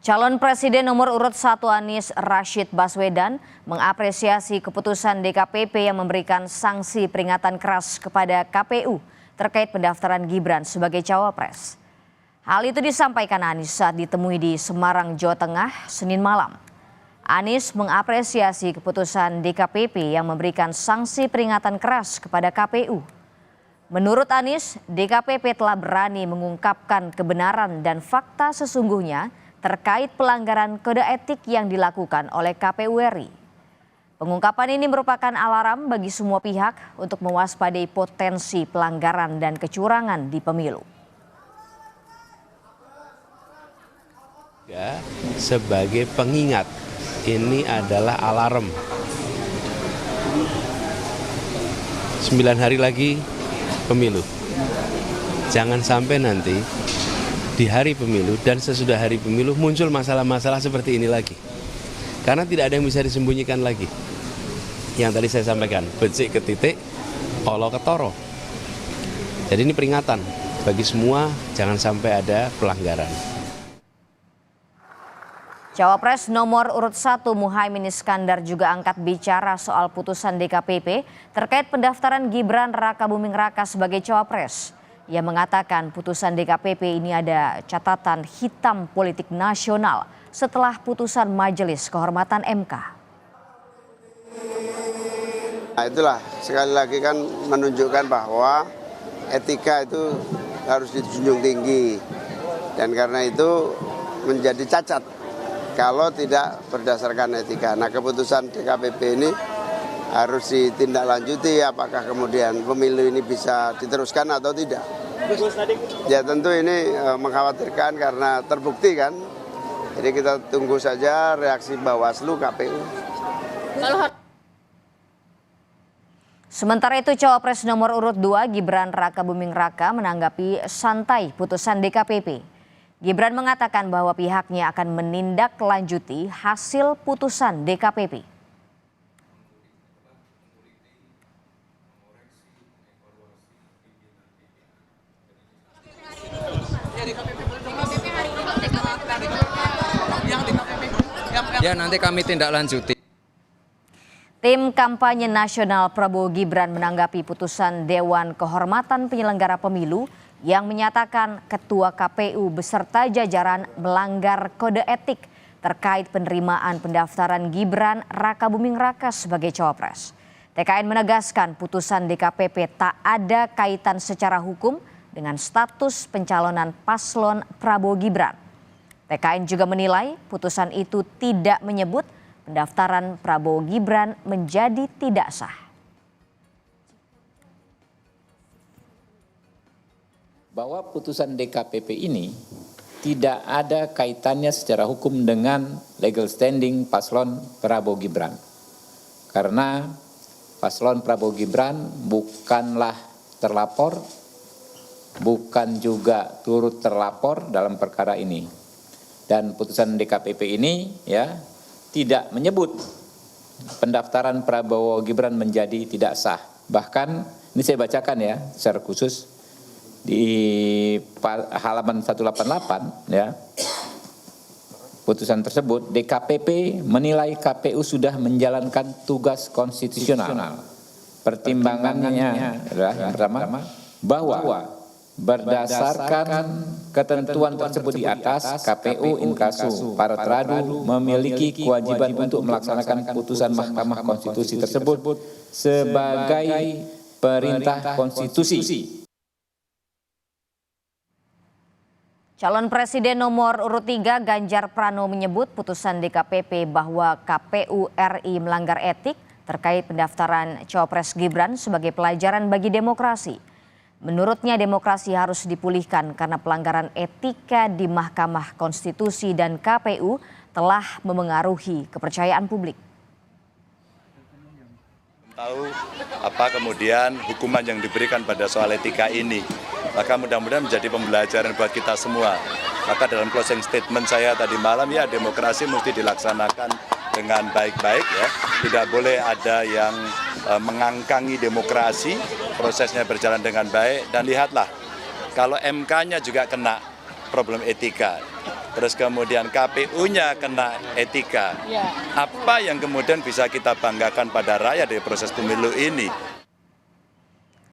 Calon Presiden nomor urut 1 Anies Rashid Baswedan mengapresiasi keputusan DKPP yang memberikan sanksi peringatan keras kepada KPU terkait pendaftaran Gibran sebagai cawapres. Hal itu disampaikan Anies saat ditemui di Semarang, Jawa Tengah, Senin malam. Anies mengapresiasi keputusan DKPP yang memberikan sanksi peringatan keras kepada KPU. Menurut Anies, DKPP telah berani mengungkapkan kebenaran dan fakta sesungguhnya terkait pelanggaran kode etik yang dilakukan oleh KPU RI. Pengungkapan ini merupakan alarm bagi semua pihak untuk mewaspadai potensi pelanggaran dan kecurangan di pemilu. Ya, sebagai pengingat, ini adalah alarm. 9 hari lagi pemilu. Jangan sampai nanti di hari pemilu dan sesudah hari pemilu muncul masalah-masalah seperti ini lagi. Karena tidak ada yang bisa disembunyikan lagi. Yang tadi saya sampaikan, becik ke titik, olo ke toro. Jadi ini peringatan bagi semua, jangan sampai ada pelanggaran. Cawapres nomor urut 1 Muhaimin Iskandar juga angkat bicara soal putusan DKPP terkait pendaftaran Gibran Rakabuming Raka sebagai cawapres. Ia mengatakan putusan DKPP ini ada catatan hitam politik nasional setelah putusan Majelis Kehormatan MK. Nah, itulah sekali lagi kan menunjukkan bahwa etika itu harus dijunjung tinggi dan karena itu menjadi cacat kalau tidak berdasarkan etika. Nah, keputusan DKPP ini harus ditindaklanjuti apakah kemudian pemilu ini bisa diteruskan atau tidak. Ya tentu ini mengkhawatirkan karena terbukti kan. Jadi kita tunggu saja reaksi Bawaslu KPU. Sementara itu Cawapres nomor urut 2 Gibran Rakabuming Raka menanggapi santai putusan DKPP. Gibran mengatakan bahwa pihaknya akan menindaklanjuti hasil putusan DKPP. Ya nanti kami tindak lanjuti. Tim kampanye nasional Prabowo Gibran menanggapi putusan Dewan Kehormatan Penyelenggara Pemilu yang menyatakan Ketua KPU beserta jajaran melanggar kode etik terkait penerimaan pendaftaran Gibran Rakabuming Raka sebagai cawapres. TKN menegaskan putusan DKPP tak ada kaitan secara hukum dengan status pencalonan paslon Prabowo Gibran. TKN juga menilai putusan itu tidak menyebut pendaftaran Prabowo Gibran menjadi tidak sah. Bahwa putusan DKPP ini tidak ada kaitannya secara hukum dengan legal standing paslon Prabowo Gibran. Karena paslon Prabowo Gibran bukanlah terlapor, bukan juga turut terlapor dalam perkara ini. Dan putusan DKPP ini ya tidak menyebut pendaftaran Prabowo Gibran menjadi tidak sah. Bahkan ini saya bacakan ya secara khusus. Di halaman 188 ya putusan tersebut DKPP menilai KPU sudah menjalankan tugas konstitusional. Pertimbangannya adalah yang pertama bahwa berdasarkan ketentuan tersebut di atas KPU inkasu para teradu memiliki kewajiban untuk melaksanakan putusan Mahkamah Konstitusi tersebut sebagai perintah konstitusi. Calon Presiden nomor urut 3 Ganjar Pranowo menyebut putusan DKPP bahwa KPU RI melanggar etik terkait pendaftaran cawapres Gibran sebagai pelajaran bagi demokrasi. Menurutnya demokrasi harus dipulihkan karena pelanggaran etika di Mahkamah Konstitusi dan KPU telah memengaruhi kepercayaan publik. Tahu apa kemudian hukuman yang diberikan pada soal etika ini. Maka mudah-mudahan menjadi pembelajaran buat kita semua. Maka dalam closing statement saya tadi malam ya demokrasi mesti dilaksanakan dengan baik-baik ya. Tidak boleh ada yang mengangkangi demokrasi, prosesnya berjalan dengan baik dan lihatlah kalau MK-nya juga kena problem etika. terus kemudian KPU-nya kena etika. Apa yang kemudian bisa kita banggakan pada rakyat dari proses pemilu ini?